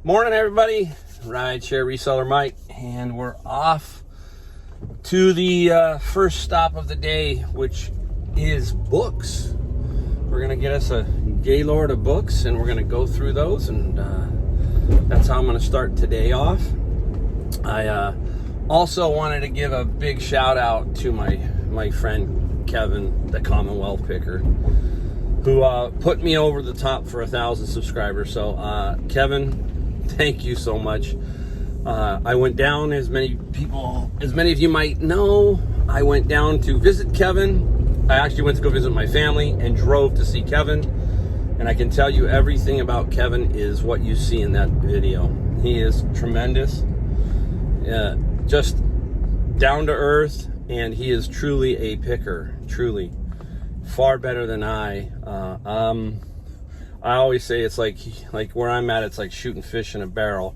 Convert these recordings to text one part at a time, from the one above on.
Morning, everybody. Rideshare reseller Mike, and we're off to the first stop of the day, which is books. We're gonna get us a gaylord of books, and we're gonna go through those, and that's how I'm gonna start today off. I also wanted to give a big shout out to my friend Kevin, the Commonwealth Picker, who put me over the top for 1,000 subscribers. So Kevin, thank you so much. I went down, as many of you might know, I went down to visit Kevin. I actually went to go visit my family and drove to see Kevin. And I can tell you everything about Kevin is what you see in that video. He is tremendous, just down to earth, and he is truly a picker, truly. Far better than I. I always say it's like where I'm at, it's like shooting fish in a barrel,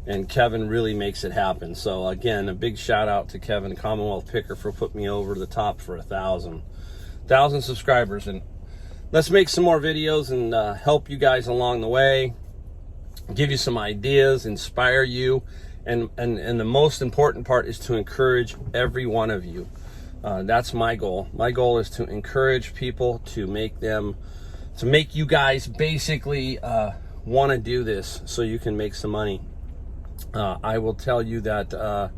and Kevin really makes it happen. So again, a big shout out to Kevin, Commonwealth Picker, for putting me over the top for 1,000 subscribers. And let's make some more videos and help you guys along the way, give you some ideas, inspire you, and the most important part is to encourage every one of you. That's my goal. My goal is to encourage people, to make you guys basically want to do this so you can make some money. I will tell you that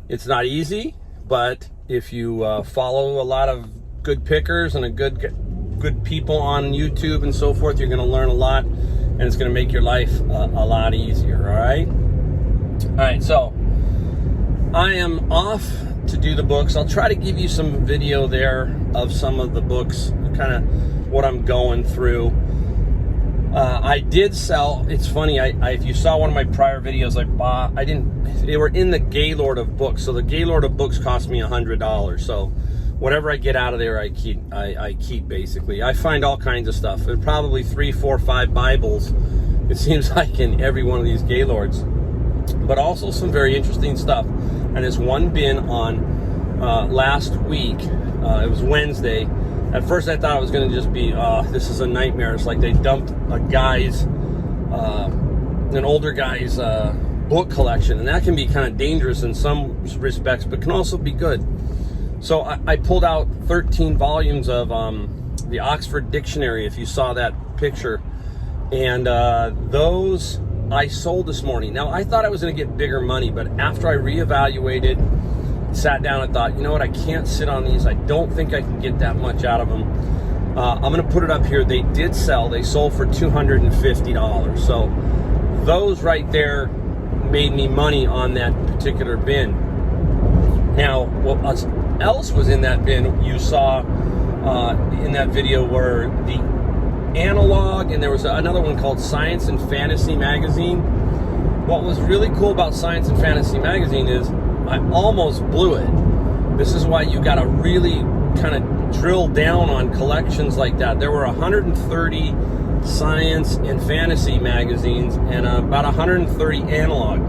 it's not easy, but if you follow a lot of good pickers and good people on YouTube and so forth, you're going to learn a lot, and it's going to make your life a lot easier. All right, so I am off to do the books. I'll try to give you some video there of some of the books, kind of what I'm going through. I did sell. It's funny. If you saw one of my prior videos, they were in the Gaylord of books. So the Gaylord of books cost me $100. So whatever I get out of there, I keep basically. I find all kinds of stuff. There are probably 3, 4, 5 Bibles, it seems like, in every one of these Gaylords, but also some very interesting stuff. And there's one bin on last week. It was Wednesday. At first I thought it was going to just be, this is a nightmare. It's like they dumped an older guy's book collection. And that can be kind of dangerous in some respects, but can also be good. So I pulled out 13 volumes of the Oxford Dictionary, if you saw that picture. And those I sold this morning. Now, I thought I was going to get bigger money, but after I reevaluated, sat down and thought, you know what, I can't sit on these. I don't think I can get that much out of them. I'm going to put it up here. They did sell. They sold for $250. So those right there made me money on that particular bin. Now, what else was in that bin, you saw in that video, were the Analog, and there was another one called Science and Fantasy Magazine. What was really cool about Science and Fantasy Magazine is I almost blew it. This is why you got to really kind of drill down on collections like that. There were 130 science and fantasy magazines and about 130 analog.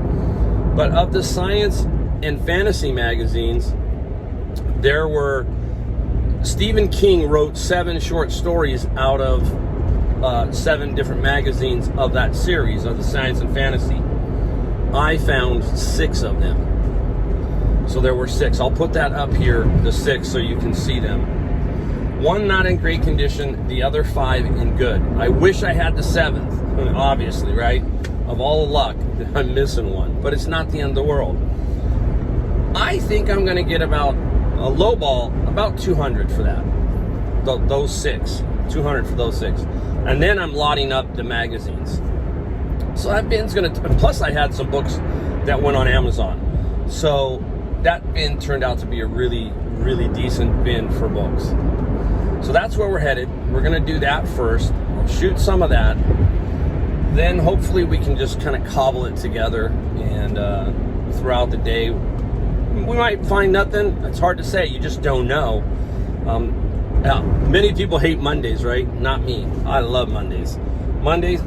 But of the science and fantasy magazines, there were, Stephen King wrote 7 short stories out of 7 different magazines of that series of the science and fantasy. I found 6 of them. So there were 6. I'll put that up here, the 6, so you can see them. 1 not in great condition, the other 5 in good. I wish I had the 7th, obviously, right? Of all the luck, I'm missing one, but it's not the end of the world. I think I'm going to get about a low ball, about 200 for that. Those 6. 200 for those 6. And then I'm lotting up the magazines. So that bin's going to, plus I had some books that went on Amazon. So that bin turned out to be a really, really decent bin for books. So that's where we're headed. We're going to do that first, shoot some of that. Then hopefully we can just kind of cobble it together, and throughout the day, we might find nothing. It's hard to say. You just don't know. Many people hate Mondays, right? Not me. I love Mondays. Mondays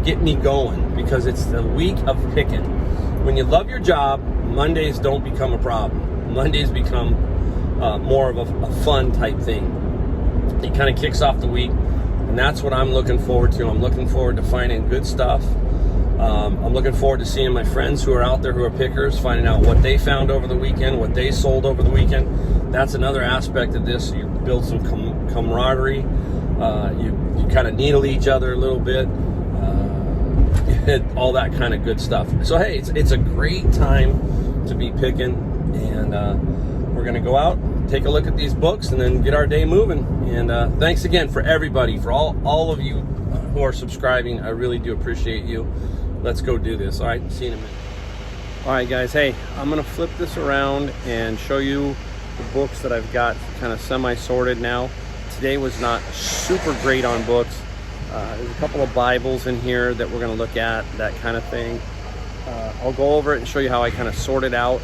get me going because it's the week of picking. When you love your job, Mondays don't become a problem. Mondays become more of a fun type thing. It kind of kicks off the week. And that's what I'm looking forward to. I'm looking forward to finding good stuff. I'm looking forward to seeing my friends who are out there who are pickers, finding out what they found over the weekend, what they sold over the weekend. That's another aspect of this. You build some camaraderie. You kind of needle each other a little bit. All that kind of good stuff. So hey, it's a great time to be picking, and we're gonna go out, take a look at these books, and then get our day moving. And thanks again for everybody, for all of you who are subscribing. I really do appreciate you. Let's go do this. All right, see you in a minute. All right, guys, hey, I'm gonna flip this around and show you the books that I've got kind of semi-sorted now. Today was not super great on books. There's a couple of Bibles in here that we're gonna look at, that kind of thing. I'll go over it and show you how I kind of sort it out.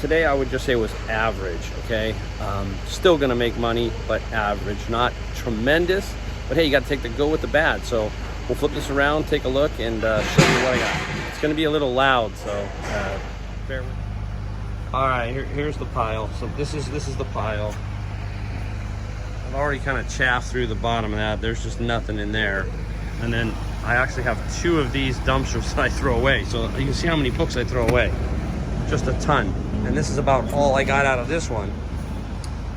Today I would just say it was average, okay? Still gonna make money, but average, not tremendous. But hey, you gotta take the good with the bad. So we'll flip this around, take a look, and show you what I got. It's gonna be a little loud, so bear with me. All right, here's the pile. So this is the pile. I've already kind of chaffed through the bottom of that. There's just nothing in there. And then I actually have 2 of these dumpsters that I throw away. So you can see how many books I throw away. Just a ton. And this is about all I got out of this one.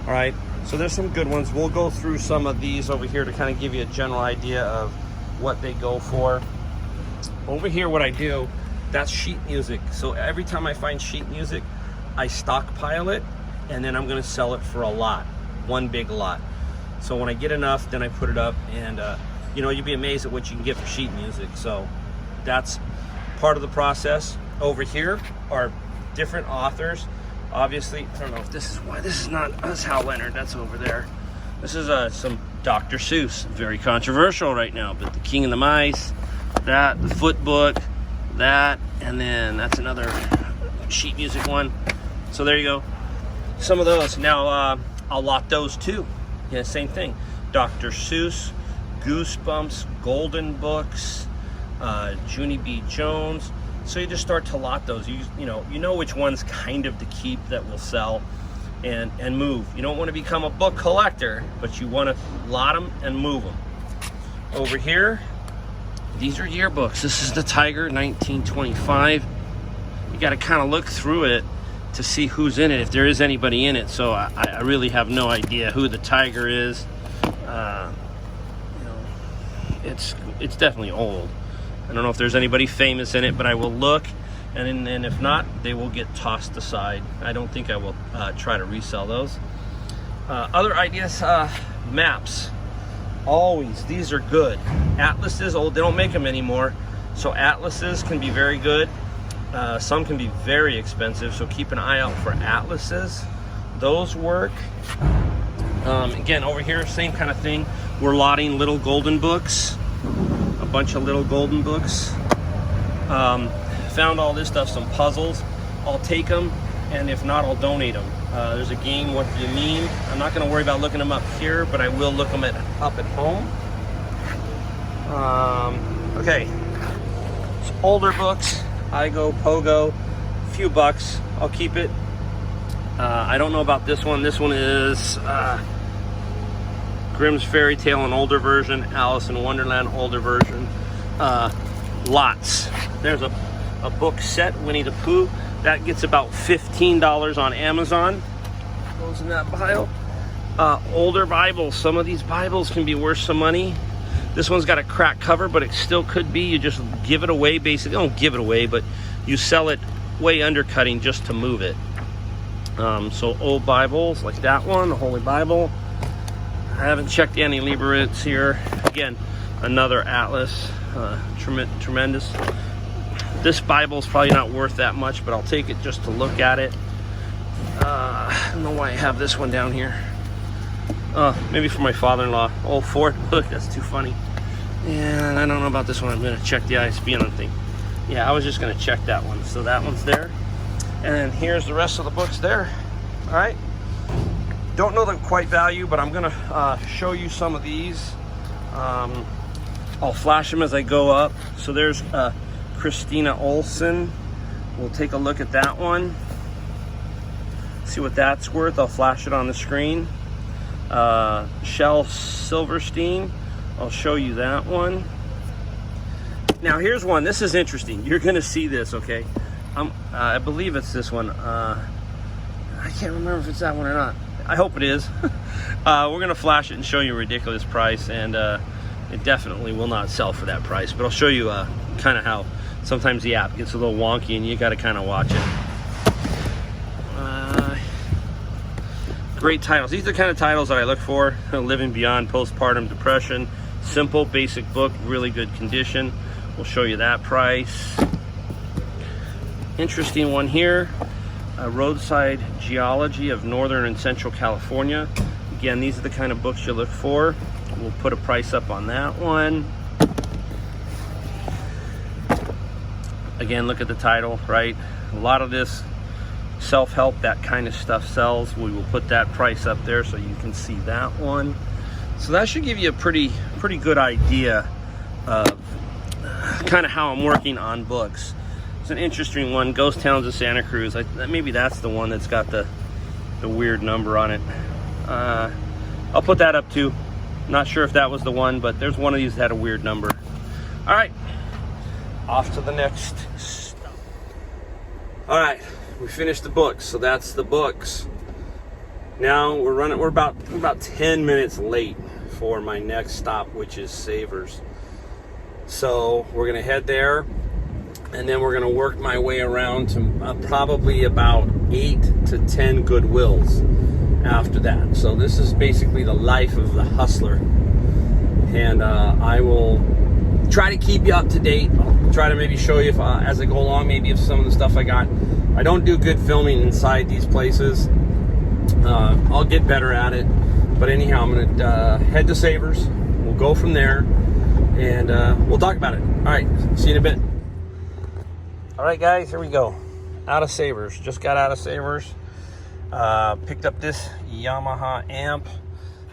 All right, so there's some good ones. We'll go through some of these over here to kind of give you a general idea of what they go for. Over here, what I do, that's sheet music. So every time I find sheet music, I stockpile it, and then I'm gonna sell it for a lot, one big lot. So when I get enough, then I put it up, and you know, you'd be amazed at what you can get for sheet music. So that's part of the process. Over here are different authors. Obviously, I don't know if this is why this is not, that's Hal Leonard, that's over there. This is some Dr. Seuss, very controversial right now, but The King and the Mice, that, the Foot Book, that, and then that's another sheet music one. So there you go, some of those. Now I'll lot those too. Yeah, same thing. Dr. Seuss, Goosebumps, Golden Books, Junie B. Jones. So you just start to lot those. You know which ones kind of to keep that will sell and move. You don't want to become a book collector, but you want to lot them and move them. Over here, these are yearbooks. This is the Tiger, 1925. You got to kind of look through it to see who's in it, if there is anybody in it. So I really have no idea who the Tiger is. It's definitely old. I don't know if there's anybody famous in it, but I will look, and if not, they will get tossed aside. I don't think I will try to resell those. Other ideas, maps. Always, these are good. Atlases, old, they don't make them anymore. So atlases can be very good. Some can be very expensive, so keep an eye out for atlases. Those work. Again, over here, same kind of thing. We're lotting little golden books. A bunch of little golden books. Found all this stuff, some puzzles. I'll take them, and if not, I'll donate them. There's a game, What Do You Mean? I'm not going to worry about looking them up here, but I will look them up at home. Okay, it's older books. Igo, Pogo, a few bucks. I'll keep it. I don't know about this one. This one is Grimm's Fairy Tale, an older version. Alice in Wonderland, older version. Lots. There's a book set, Winnie the Pooh. That gets about $15 on Amazon. Goes in that pile. Older Bibles. Some of these Bibles can be worth some money. This one's got a cracked cover, but it still could be. You just give it away, basically. Don't give it away, but you sell it way undercutting just to move it. So old Bibles, like that one, the Holy Bible. I haven't checked any Liberites here. Again, another atlas, tremendous. This Bible's probably not worth that much, but I'll take it just to look at it. I don't know why I have this one down here. Maybe for my father-in-law. Old Ford book, that's too funny. And I don't know about this one. I'm gonna check the ISBN on thing. Yeah, I was just gonna check that one. So that one's there. And here's the rest of the books there. All right. Don't know the quite value, but I'm gonna show you some of these. I'll flash them as I go up. So there's Christina Olson. We'll take a look at that one. See what that's worth. I'll flash it on the screen. Shel Silverstein, I'll show you that one. Now here's one. This is interesting. You're gonna see this, okay? I believe it's this one. I can't remember if it's that one or not. I hope it is. We're gonna flash it and show you a ridiculous price, and it definitely will not sell for that price. But I'll show you kind of how sometimes the app gets a little wonky and you got to kind of watch it. Great titles. These are the kind of titles that I look for. Living Beyond Postpartum Depression. Simple, basic book, really good condition. We'll show you that price. Interesting one here. Roadside Geology of Northern and Central California. Again, these are the kind of books you look for. We'll put a price up on that one. Again, look at the title, right? A lot of this self-help, that kind of stuff sells. We will put that price up there so you can see that one. So that should give you a pretty good idea of kind of how I'm working on books. It's an interesting one, Ghost Towns of Santa Cruz. Maybe that's the one that's got the weird number on it. I'll put that up too. Not sure if that was the one, but there's one of these that had a weird number. All right, off to the next stop. All right, we finished the books, so that's the books. Now we're about 10 minutes late for my next stop, which is Savers. So we're gonna head there, and then we're gonna work my way around to probably about 8 to 10 Goodwills after that. So this is basically the life of the hustler, and I will try to keep you up to date. I'll try to maybe show you if, as I go along, maybe if some of the stuff I got. I don't do good filming inside these places. I'll get better at it, but anyhow, I'm gonna head to Savers. We'll go from there, and we'll talk about it. All right, see you in a bit. All right, guys, here we go. Out of Savers. Just got out of Savers. Picked up this Yamaha amp.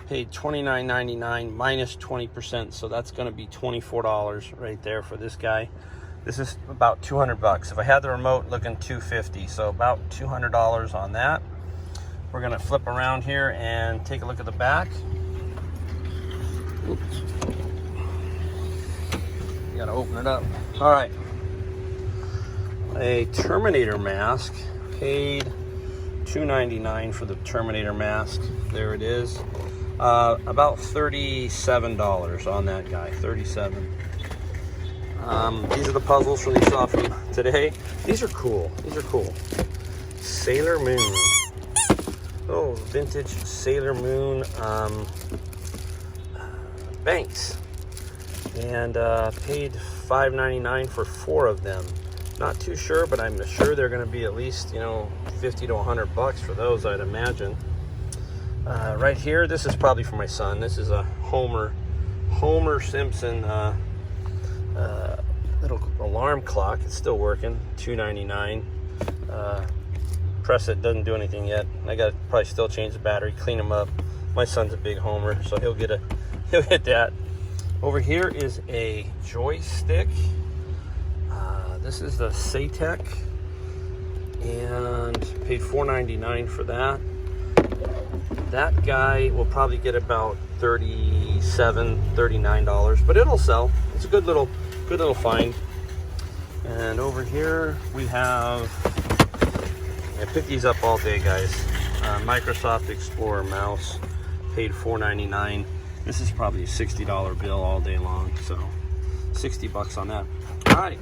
Paid $29.99 minus 20%, so that's going to be $24 right there for this guy. This is about 200 bucks. If I had the remote, looking $250, so about $200 on that. We're going to flip around here and take a look at the back. Oops. You got to open it up. All right. A Terminator mask. Paid $2.99 for the Terminator mask. There it is. About $37 on that guy. $37. These are the puzzles from you saw from today. These are cool. These are cool. Sailor Moon. Oh, vintage Sailor Moon banks. And paid $5.99 for 4 of them. Not too sure, but I'm sure they're going to be at least, 50 to 100 bucks for those, I'd imagine. Right here, this is probably for my son. This is a Homer Simpson little alarm clock. It's still working. $2.99. Press it, doesn't do anything yet. I got to probably still change the battery, clean them up. My son's a big Homer, so he'll get that. Over here is a joystick. This is the Satec, and paid $4.99 for that. That guy will probably get about $37, $39, but it'll sell. It's a good little find. And over here we have, I picked these up all day, guys. Microsoft Explorer mouse, paid $4.99. This is probably a $60 bill all day long, so 60 bucks on that. All right,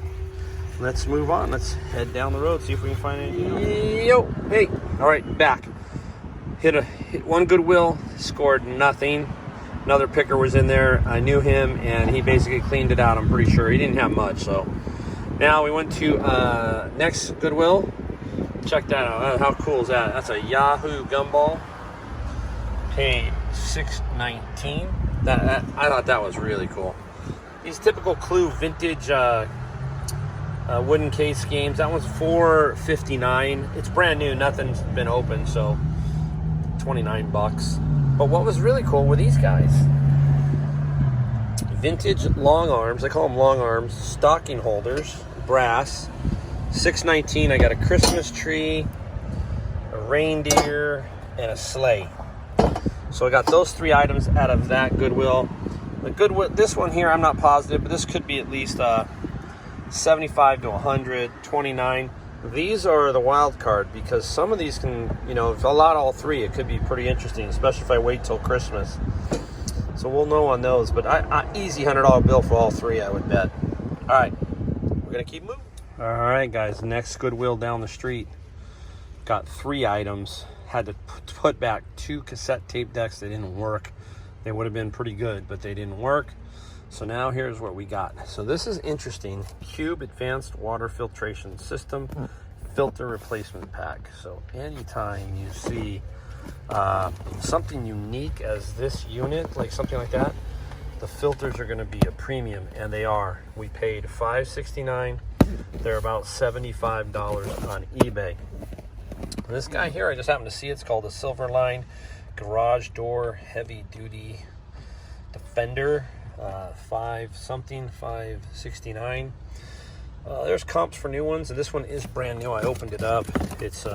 let's move on. Let's head down the road, see if we can find anything else. Yo, hey, all right, back. Hit one Goodwill, scored nothing. Another picker was in there. I knew him, and he basically cleaned it out. I'm pretty sure he didn't have much. So now we went to next Goodwill. Check that out. How cool is that? That's a Yahoo gumball. Paid $6.19. I thought that was really cool. These typical Clue vintage wooden case games. That one's $4.59. It's brand new. Nothing's been opened, so 29 bucks. But what was really cool were these guys. Vintage long arms. I call them long arms. Stocking holders. Brass. $6.19. I got a Christmas tree, a reindeer, and a sleigh. So I got those 3 items out of that Goodwill. The Goodwill, this one here, I'm not positive, but this could be at least 75 to 100, 29. These are the wild card because some of these can, you know, if I allowed all three, it could be pretty interesting, especially if I wait till Christmas. So we'll know on those, but easy $100 bill for all three, I would bet. All right, we're gonna keep moving. All right, guys, next Goodwill down the street. Got 3 items. Had to put back 2 cassette tape decks that didn't work. They would have been pretty good, but they didn't work. So now here's what we got. So this is interesting. Cube Advanced Water Filtration System Filter Replacement Pack. So anytime you see something unique as this unit, like something like that, the filters are going to be a premium, and they are. We paid $5.69. They're about $75 on eBay. This guy here, I just happened to see it's called a Silverline Garage Door Heavy Duty Defender. 569. There's comps for new ones, and this one is brand new. I opened it up. It's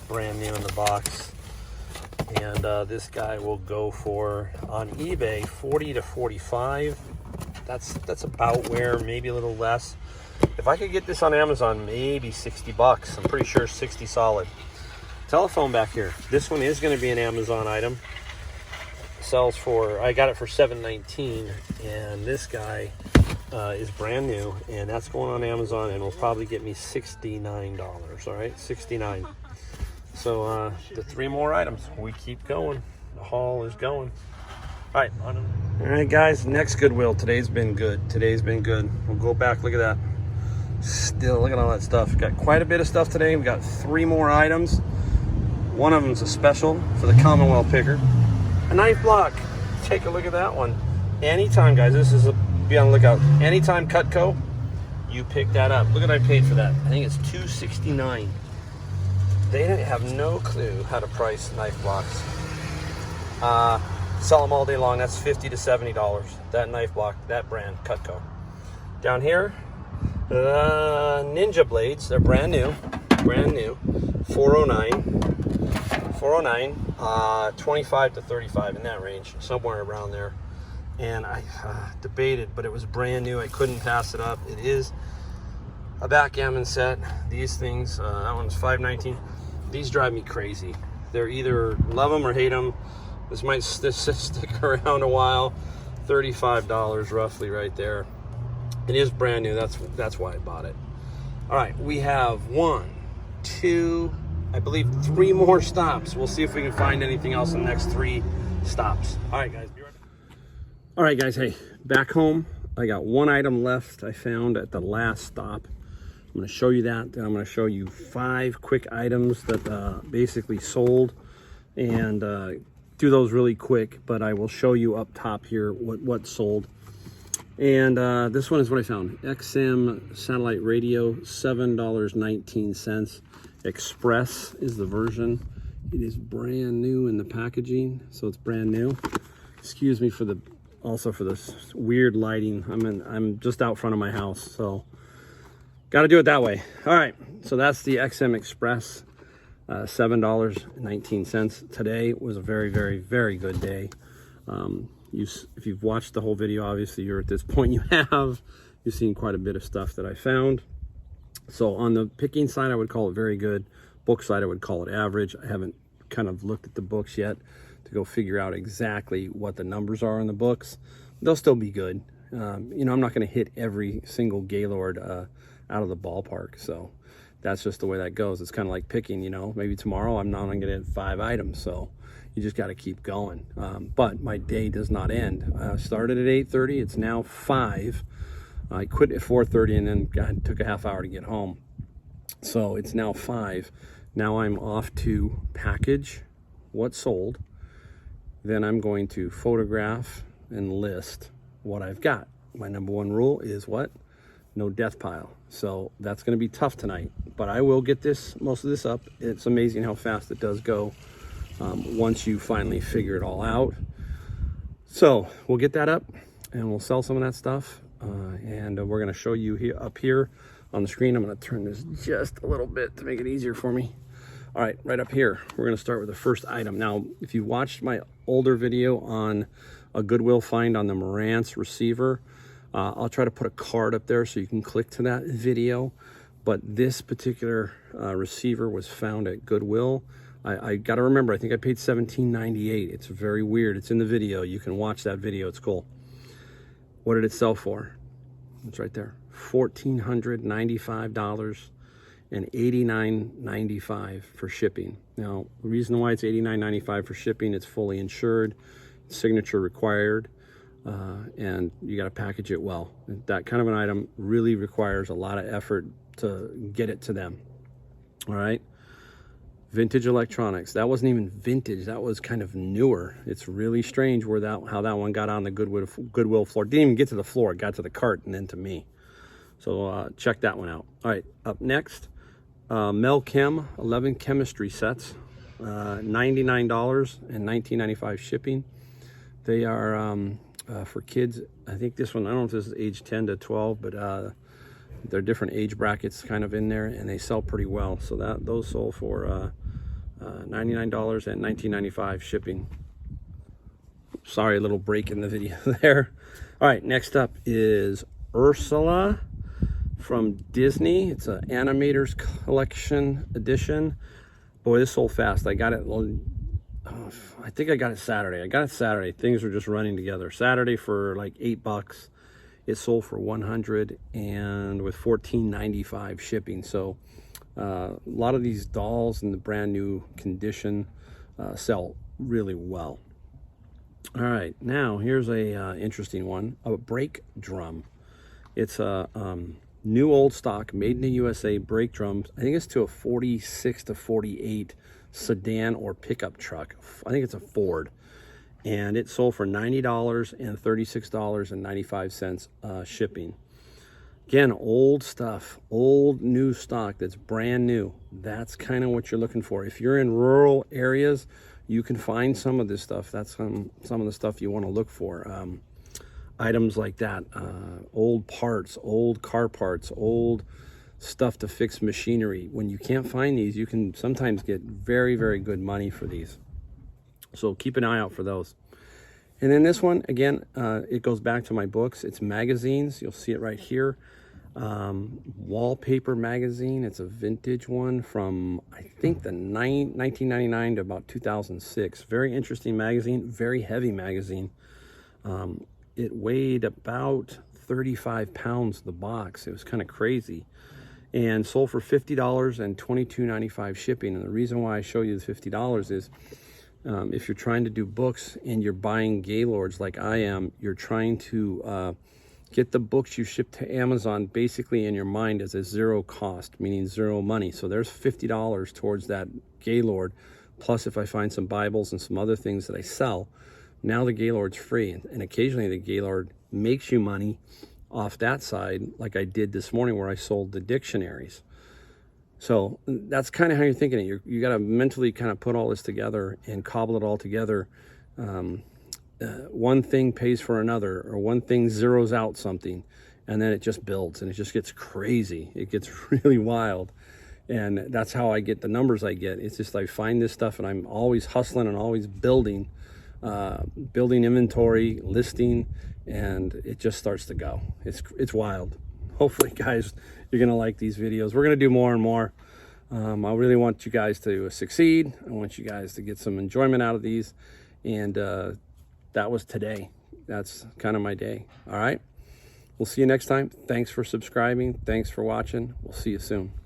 brand new in the box, and this guy will go for, on eBay, 40 to 45. That's about where, maybe a little less. If I could get this on Amazon, maybe 60 bucks. I'm pretty sure 60 solid. Telephone back here. This one is going to be an Amazon item. Sells for, I got it for $7.19, and this guy is brand new, and that's going on Amazon, and will probably get me $69. All right, $69. So the 3 more items. We keep going. The haul is going. All right, on. All right, guys. Next Goodwill. Today's been good. We'll go back. Look at that. Still, look at all that stuff. Got quite a bit of stuff today. We got 3 more items. One of them's a special for the Commonwealth picker. A knife block. Take a look at that one. Anytime, guys, this is be on the lookout. Anytime Cutco, you pick that up. Look what I paid for that. I think it's $2.69. They have no clue how to price knife blocks. Sell them all day long. That's $50 to $70. That knife block, that brand, Cutco. Down here, Ninja blades. They're brand new. 409, 25 to 35, in that range, somewhere around there. And I debated, but it was brand new. I couldn't pass it up. It is a backgammon set. These things, that one's $5.19. These drive me crazy. They're either love them or hate them. This might stick around a while. $35 roughly right there. It is brand new. That's why I bought it. All right, we have 1, 2, I believe 3 more stops. We'll see if we can find anything else in the next 3 stops. All right, guys. Be right back. All right, guys. Hey, back home. I got 1 item left I found at the last stop. I'm going to show you that. Then I'm going to show you 5 quick items that basically sold, and do those really quick. But I will show you up top here what sold. And this one is what I found. XM satellite radio, $7.19. Express is the version. It is brand new in the packaging, so it's brand new. Excuse me for the this weird lighting. I'm just out front of my house, so got to do it that way. All right, so that's the XM Express, $7.19. Today was a very, very, very good day. If you've watched the whole video, obviously you're at this point. You've seen quite a bit of stuff that I found. So on the picking side, I would call it very good. Book side, I would call it average. I haven't kind of looked at the books yet to go figure out exactly what the numbers are in the books. They'll still be good. You know, I'm not going to hit every single Gaylord out of the ballpark. So that's just the way that goes. It's kind of like picking, you know, maybe tomorrow I'm not going to hit 5 items. So you just got to keep going. But my day does not end. I started at 8:30. It's now 5. I quit at 4:30 and then took a half hour to get home. So it's now 5. Now I'm off to package what sold. Then I'm going to photograph and list what I've got. My number 1 rule is what? No death pile. So that's going to be tough tonight, but I will get most of this up. It's amazing how fast it does go once you finally figure it all out. So we'll get that up and we'll sell some of that stuff. And we're going to show you up here on the screen. I'm going to turn this just a little bit to make it easier for me. All right, right up here, we're going to start with the first item. Now, if you watched my older video on a Goodwill find on the Marantz receiver. I'll try to put a card up there so you can click to that video. But this particular receiver was found at Goodwill. I got to remember, I think I paid $17.98. It's very weird. It's in the video. You can watch that video. It's cool. What did it sell for? It's right there. $1,495 and $89.95 for shipping. Now, the reason why it's $89.95 for shipping, it's fully insured, signature required, and you got to package it well. That kind of an item really requires a lot of effort to get it to them. All right. Vintage electronics. That wasn't even vintage. That was kind of newer. It's really strange how that one got on the Goodwill floor. Didn't even get to the floor. It got to the cart and then to me. So check that one out. All right. Up next, Mel Chem 11 chemistry sets. $99 and $19.95 shipping. They are for kids. I think this one, I don't know if this is age 10 to 12, but they're different age brackets kind of in there, and they sell pretty well. So those sold for $99 and $19.95 shipping. Sorry, a little break in the video there. All right, next up is Ursula from Disney. It's an Animators Collection edition. Boy, this sold fast. I got it, I think I got it Saturday. Things were just running together. Saturday for like $8. It sold for $100 and with $14.95 shipping. So a lot of these dolls in the brand new condition sell really well. All right, now here's a interesting one, a brake drum. It's a new old stock, made in the USA brake drums. I think it's to a 46 to 48 sedan or pickup truck. I think it's a Ford. And it sold for $90 and $36.95 shipping. Again, old stuff, old new stock that's brand new. That's kind of what you're looking for. If you're in rural areas, you can find some of this stuff. That's some of the stuff you want to look for. Items like that, old parts, old car parts, old stuff to fix machinery. When you can't find these, you can sometimes get very, very good money for these. So keep an eye out for those. And then this one, again, it goes back to my books. It's magazines. You'll see it right here. Wallpaper magazine. It's a vintage one from, I think, the 1999 to about 2006. Very interesting magazine. Very heavy magazine. It weighed about 35 pounds, the box. It was kind of crazy. And sold for $50 and $22.95 shipping. And the reason why I show you the $50 is if you're trying to do books and you're buying Gaylords like I am, you're trying to get the books you ship to Amazon basically in your mind as a zero cost, meaning zero money. So there's $50 towards that Gaylord. Plus, if I find some Bibles and some other things that I sell, now the Gaylord's free. And occasionally the Gaylord makes you money off that side, like I did this morning where I sold the dictionaries. So that's kind of how you're thinking it. You got to mentally kind of put all this together and cobble it all together. One thing pays for another, or one thing zeroes out something, and then it just builds and it just gets crazy. It gets really wild. And that's how I get the numbers I get. It's just I find this stuff and I'm always hustling and always building inventory, listing, and it just starts to go. It's wild. Hopefully, guys, you're going to like these videos. We're going to do more and more. I really want you guys to succeed. I want you guys to get some enjoyment out of these. And that was today. That's kind of my day. All right. We'll see you next time. Thanks for subscribing. Thanks for watching. We'll see you soon.